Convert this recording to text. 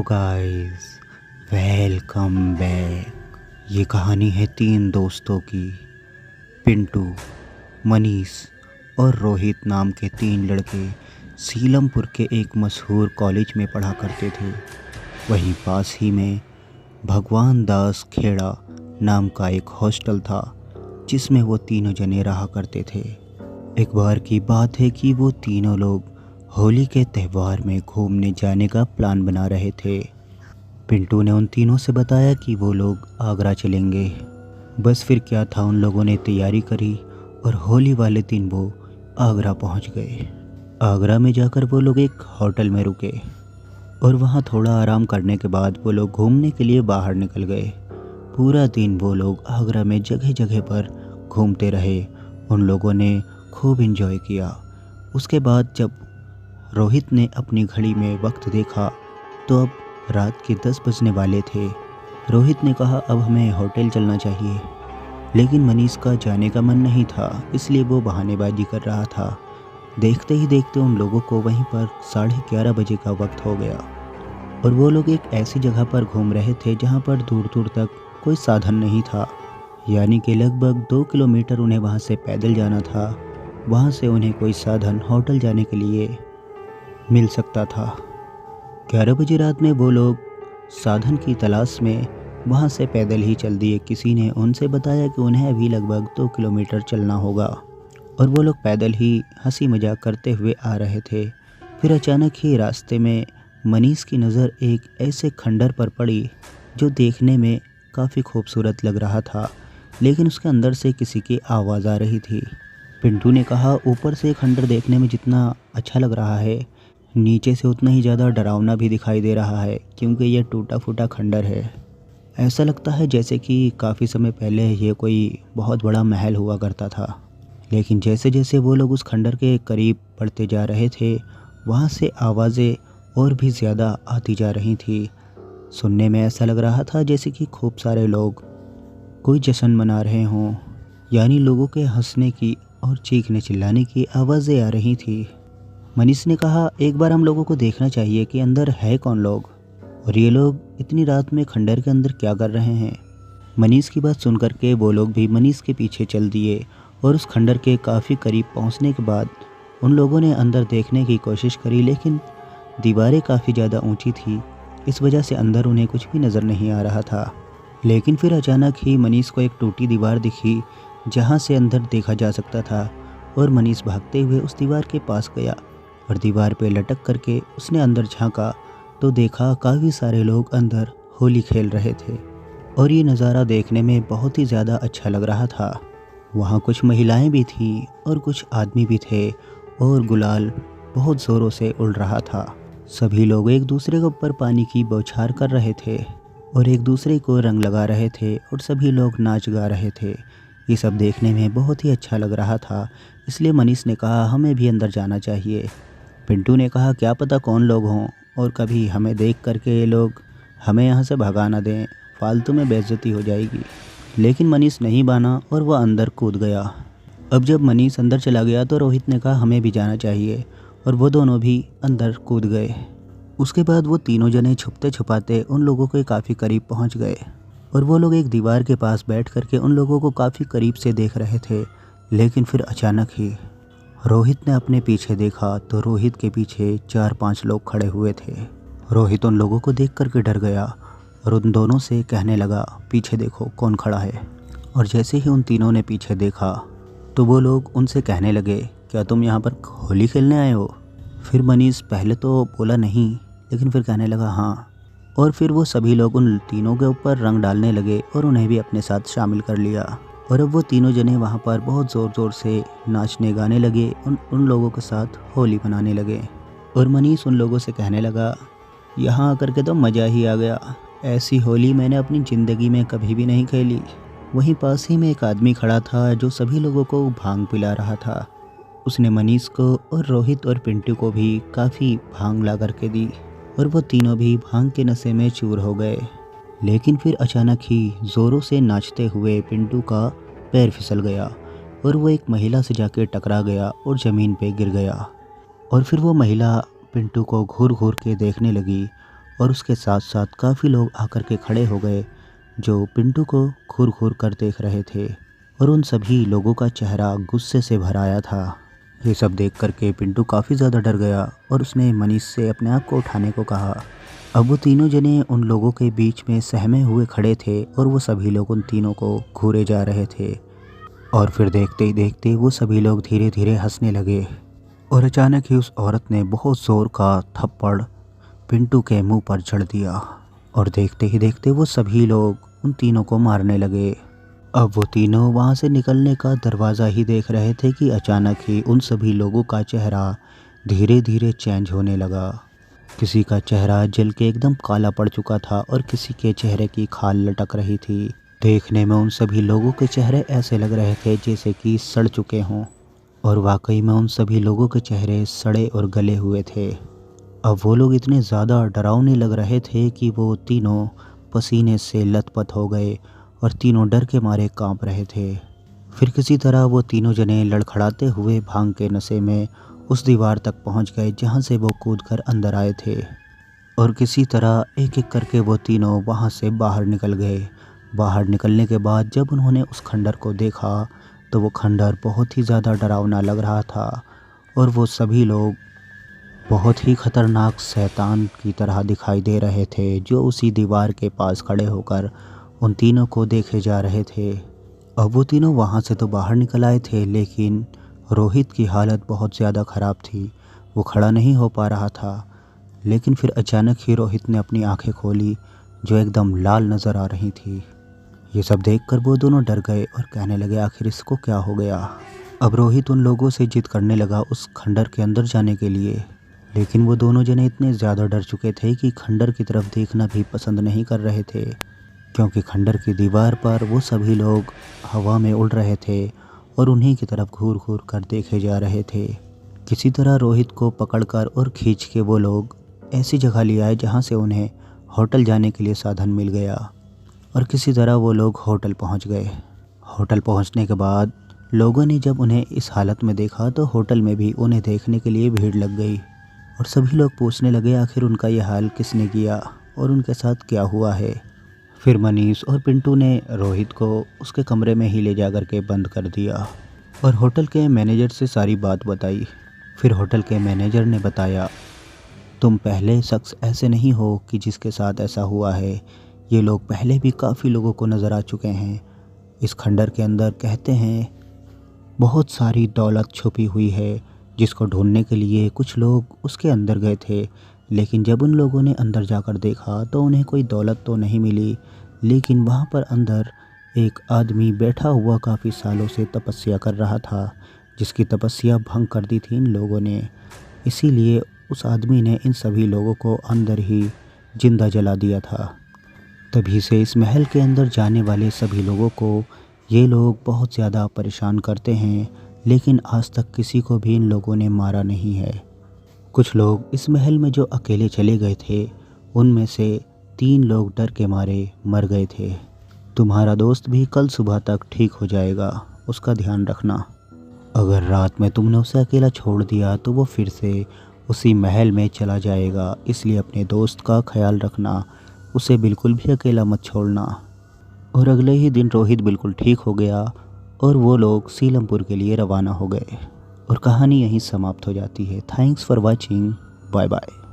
Guys, welcome back. ये कहानी है 3 दोस्तों की। पिंटू, मनीष और रोहित नाम के 3 लड़के सीलमपुर के एक मशहूर कॉलेज में पढ़ा करते थे। वहीं पास ही में भगवान दास खेड़ा नाम का एक हॉस्टल था जिसमें वो तीनों जने रहा करते थे। एक बार की बात है कि वो तीनों लोग होली के त्यौहार में घूमने जाने का प्लान बना रहे थे। पिंटू ने उन तीनों से बताया कि वो लोग आगरा चलेंगे। बस फिर क्या था, उन लोगों ने तैयारी करी और होली वाले दिन वो आगरा पहुंच गए। आगरा में जाकर वो लोग एक होटल में रुके और वहां थोड़ा आराम करने के बाद वो लोग घूमने के लिए बाहर निकल गए। पूरा दिन वो लोग आगरा में जगह जगह पर घूमते रहे। उन लोगों ने खूब एंजॉय किया। उसके बाद जब रोहित ने अपनी घड़ी में वक्त देखा तो अब रात के 10 बजने वाले थे। रोहित ने कहा अब हमें होटल चलना चाहिए, लेकिन मनीष का जाने का मन नहीं था, इसलिए वो बहानेबाजी कर रहा था। देखते ही देखते उन लोगों को वहीं पर 11:30 बजे का वक्त हो गया और वो लोग एक ऐसी जगह पर घूम रहे थे जहां पर दूर दूर तक कोई साधन नहीं था। यानी कि लगभग 2 किलोमीटर उन्हें वहां से पैदल जाना था। वहां से उन्हें कोई साधन होटल जाने के लिए मिल सकता था। 11 बजे रात में वो लोग साधन की तलाश में वहाँ से पैदल ही चल दिए। किसी ने उनसे बताया कि उन्हें अभी लगभग 2 किलोमीटर चलना होगा और वो लोग पैदल ही हंसी मजाक करते हुए आ रहे थे। फिर अचानक ही रास्ते में मनीष की नज़र एक ऐसे खंडर पर पड़ी जो देखने में काफ़ी खूबसूरत लग रहा था, लेकिन उसके अंदर से किसी की आवाज़ आ रही थी। पिंटू ने कहा ऊपर से खंडर देखने में जितना अच्छा लग रहा है, नीचे से उतना ही ज़्यादा डरावना भी दिखाई दे रहा है, क्योंकि यह टूटा फूटा खंडर है। ऐसा लगता है जैसे कि काफ़ी समय पहले ये कोई बहुत बड़ा महल हुआ करता था। लेकिन जैसे जैसे वो लोग उस खंडर के करीब बढ़ते जा रहे थे, वहाँ से आवाज़ें और भी ज़्यादा आती जा रही थी। सुनने में ऐसा लग रहा था जैसे कि खूब सारे लोग कोई जश्न मना रहे हों, यानी लोगों के हंसने की और चीखने चिल्लाने की आवाज़ें आ रही थी। मनीष ने कहा एक बार हम लोगों को देखना चाहिए कि अंदर है कौन लोग और ये लोग इतनी रात में खंडर के अंदर क्या कर रहे हैं। मनीष की बात सुनकर के वो लोग भी मनीष के पीछे चल दिए और उस खंडर के काफ़ी करीब पहुंचने के बाद उन लोगों ने अंदर देखने की कोशिश करी, लेकिन दीवारें काफ़ी ज़्यादा ऊंची थी, इस वजह से अंदर उन्हें कुछ भी नज़र नहीं आ रहा था। लेकिन फिर अचानक ही मनीष को एक टूटी दीवार दिखी जहाँ से अंदर देखा जा सकता था और मनीष भागते हुए उस दीवार के पास गया और दीवार पे लटक करके उसने अंदर झांका तो देखा काफ़ी सारे लोग अंदर होली खेल रहे थे और ये नज़ारा देखने में बहुत ही ज़्यादा अच्छा लग रहा था। वहाँ कुछ महिलाएं भी थीं और कुछ आदमी भी थे और गुलाल बहुत ज़ोरों से उड़ रहा था। सभी लोग एक दूसरे के ऊपर पानी की बौछार कर रहे थे और एक दूसरे को रंग लगा रहे थे और सभी लोग नाच गा रहे थे। ये सब देखने में बहुत ही अच्छा लग रहा था, इसलिए मनीष ने कहा हमें भी अंदर जाना चाहिए। पिंटू ने कहा क्या पता कौन लोग हों और कभी हमें देख करके ये लोग हमें यहाँ से भगा ना दें, फालतू में बेइज्जती हो जाएगी। लेकिन मनीष नहीं माना और वह अंदर कूद गया। अब जब मनीष अंदर चला गया तो रोहित ने कहा हमें भी जाना चाहिए और वो दोनों भी अंदर कूद गए। उसके बाद वो तीनों जने छुपते छुपाते उन लोगों के काफ़ी करीब पहुँच गए और वो लोग एक दीवार के पास बैठ करके उन लोगों को काफ़ी करीब से देख रहे थे। लेकिन फिर अचानक ही रोहित ने अपने पीछे देखा तो रोहित के पीछे 4-5 लोग खड़े हुए थे। रोहित उन लोगों को देख करके डर गया और उन दोनों से कहने लगा पीछे देखो कौन खड़ा है। और जैसे ही उन तीनों ने पीछे देखा तो वो लोग उनसे कहने लगे क्या तुम यहाँ पर होली खेलने आए हो। फिर मनीष पहले तो बोला नहीं, लेकिन फिर कहने लगा हाँ। और फिर वो सभी लोग उन तीनों के ऊपर रंग डालने लगे और उन्हें भी अपने साथ शामिल कर लिया। और अब वो तीनों जने वहाँ पर बहुत ज़ोर ज़ोर से नाचने गाने लगे, उन लोगों के साथ होली मनाने लगे। और मनीष उन लोगों से कहने लगा यहाँ आकर के तो मज़ा ही आ गया, ऐसी होली मैंने अपनी ज़िंदगी में कभी भी नहीं खेली। वहीं पास ही में एक आदमी खड़ा था जो सभी लोगों को भांग पिला रहा था। उसने मनीष को और रोहित और पिंटू को भी काफ़ी भांग ला करके दी और वो तीनों भी भांग के नशे में चूर हो गए। लेकिन फिर अचानक ही ज़ोरों से नाचते हुए पिंटू का पैर फिसल गया और वो एक महिला से जाके टकरा गया और ज़मीन पे गिर गया। और फिर वो महिला पिंटू को घूर घूर के देखने लगी और उसके साथ साथ काफ़ी लोग आकर के खड़े हो गए जो पिंटू को घूर घूर कर देख रहे थे और उन सभी लोगों का चेहरा गुस्से से भर आया था। ये सब देख करके पिंटू काफ़ी ज़्यादा डर गया और उसने मनीष से अपने आप को उठाने को कहा। अब वो तीनों जने उन लोगों के बीच में सहमे हुए खड़े थे और वो सभी लोग उन तीनों को घूरे जा रहे थे और फिर देखते ही देखते वो सभी लोग धीरे धीरे हंसने लगे और अचानक ही उस औरत ने बहुत ज़ोर का थप्पड़ पिंटू के मुंह पर जड़ दिया और देखते ही देखते वो सभी लोग उन तीनों को मारने लगे। अब वो तीनों वहाँ से निकलने का दरवाज़ा ही देख रहे थे कि अचानक ही उन सभी लोगों का चेहरा धीरे धीरे चेंज होने लगा। किसी का चेहरा जल के एकदम काला पड़ चुका था और किसी के चेहरे की खाल लटक रही थी। देखने में उन सभी लोगों के चेहरे ऐसे लग रहे थे जैसे कि सड़ चुके हों और वाकई में उन सभी लोगों के चेहरे सड़े और गले हुए थे। अब वो लोग इतने ज़्यादा डरावने लग रहे थे कि वो तीनों पसीने से लथपथ हो गए और तीनों डर के मारे कांप रहे थे। फिर किसी तरह वो तीनों जने लड़खड़ाते हुए भांग के नशे में उस दीवार तक पहुंच गए जहां से वो कूदकर अंदर आए थे और किसी तरह एक एक करके वो तीनों वहां से बाहर निकल गए। बाहर निकलने के बाद जब उन्होंने उस खंडर को देखा तो वो खंडर बहुत ही ज़्यादा डरावना लग रहा था और वो सभी लोग बहुत ही खतरनाक शैतान की तरह दिखाई दे रहे थे जो उसी दीवार के पास खड़े होकर उन तीनों को देखे जा रहे थे। अब वो तीनों वहाँ से तो बाहर निकल आए थे लेकिन रोहित की हालत बहुत ज़्यादा ख़राब थी। वो खड़ा नहीं हो पा रहा था लेकिन फिर अचानक ही रोहित ने अपनी आंखें खोली जो एकदम लाल नज़र आ रही थी। ये सब देखकर वो दोनों डर गए और कहने लगे आखिर इसको क्या हो गया। अब रोहित उन लोगों से जिद करने लगा उस खंडर के अंदर जाने के लिए लेकिन वो दोनों जने इतने ज़्यादा डर चुके थे कि खंडर की तरफ देखना भी पसंद नहीं कर रहे थे क्योंकि खंडर की दीवार पर वो सभी लोग हवा में उड़ रहे थे और उन्हीं की तरफ घूर घूर कर देखे जा रहे थे। किसी तरह रोहित को पकड़कर और खींच के वो लोग ऐसी जगह ले आए जहाँ से उन्हें होटल जाने के लिए साधन मिल गया और किसी तरह वो लोग होटल पहुँच गए। होटल पहुँचने के बाद लोगों ने जब उन्हें इस हालत में देखा तो होटल में भी उन्हें देखने के लिए भीड़ लग गई और सभी लोग पूछने लगे आखिर उनका यह हाल किसने किया और उनके साथ क्या हुआ है। फिर मनीष और पिंटू ने रोहित को उसके कमरे में ही ले जा कर के बंद कर दिया और होटल के मैनेजर से सारी बात बताई। फिर होटल के मैनेजर ने बताया तुम पहले शख्स ऐसे नहीं हो कि जिसके साथ ऐसा हुआ है। ये लोग पहले भी काफ़ी लोगों को नज़र आ चुके हैं। इस खंडर के अंदर कहते हैं बहुत सारी दौलत छुपी हुई है जिसको ढूंढने के लिए कुछ लोग उसके अंदर गए थे लेकिन जब उन लोगों ने अंदर जाकर देखा तो उन्हें कोई दौलत तो नहीं मिली लेकिन वहाँ पर अंदर एक आदमी बैठा हुआ काफ़ी सालों से तपस्या कर रहा था जिसकी तपस्या भंग कर दी थी इन लोगों ने। इसीलिए उस आदमी ने इन सभी लोगों को अंदर ही जिंदा जला दिया था। तभी से इस महल के अंदर जाने वाले सभी लोगों को ये लोग बहुत ज़्यादा परेशान करते हैं लेकिन आज तक किसी को भी इन लोगों ने मारा नहीं है। कुछ लोग इस महल में जो अकेले चले गए थे उनमें से 3 लोग डर के मारे मर गए थे। तुम्हारा दोस्त भी कल सुबह तक ठीक हो जाएगा, उसका ध्यान रखना। अगर रात में तुमने उसे अकेला छोड़ दिया तो वो फिर से उसी महल में चला जाएगा, इसलिए अपने दोस्त का ख्याल रखना, उसे बिल्कुल भी अकेला मत छोड़ना। और अगले ही दिन रोहित बिल्कुल ठीक हो गया और वो लोग सीलमपुर के लिए रवाना हो गए और कहानी यहीं समाप्त हो जाती है। Thanks for watching, bye bye.